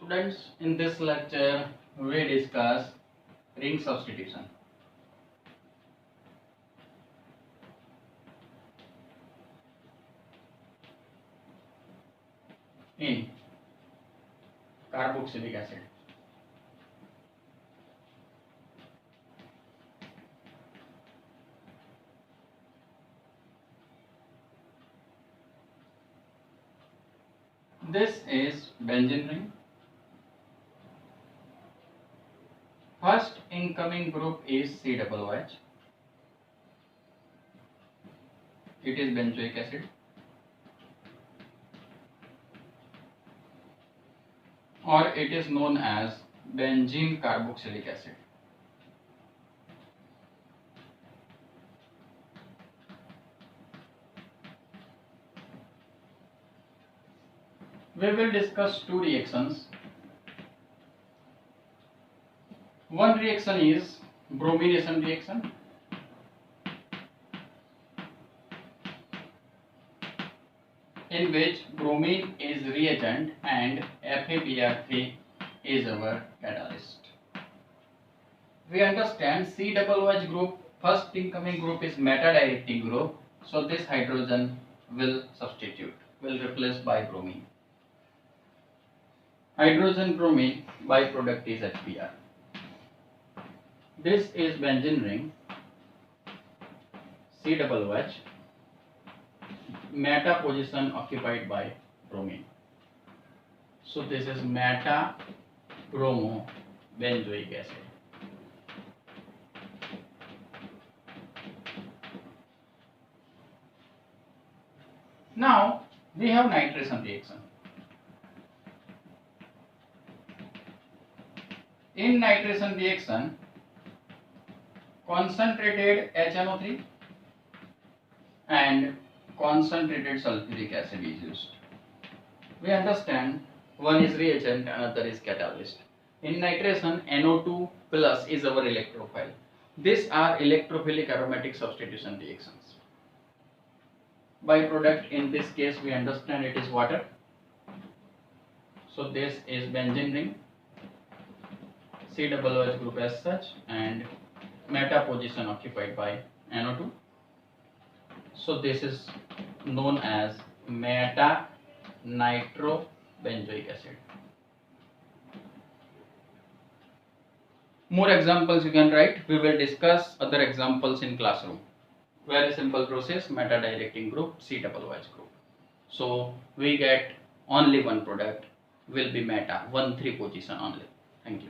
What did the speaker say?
Students, in this lecture we discuss ring substitution. In carboxylic acid. This is benzene ring. First incoming group is COOH. It is benzoic acid. Or it is known as benzene carboxylic acid. We will discuss two reactions. One reaction is bromination reaction. In which bromine is reagent and FeBr3 is our catalyst. We understand COOH group, first incoming group is meta-directing group, so this hydrogen will replace by bromine. Hydrogen bromine byproduct is HBr. This is benzene ring, COOH, meta position occupied by bromine. So this is meta bromo benzoic acid. Now we have nitration reaction. In nitration reaction, concentrated HNO3 and concentrated sulfuric acid is used. We understand one is reagent, another is catalyst. In nitration, NO2 plus is our electrophile. These are electrophilic aromatic substitution reactions. Byproduct in this case we understand it is water. So this is benzene ring, COOH group as such, and meta position occupied by NO2. So this is known as meta nitrobenzoic acid. More examples you can write. We will discuss other examples in classroom. Very simple process, meta directing group, COOH group. So we get only one product, will be meta, 1,3 position only. Thank you.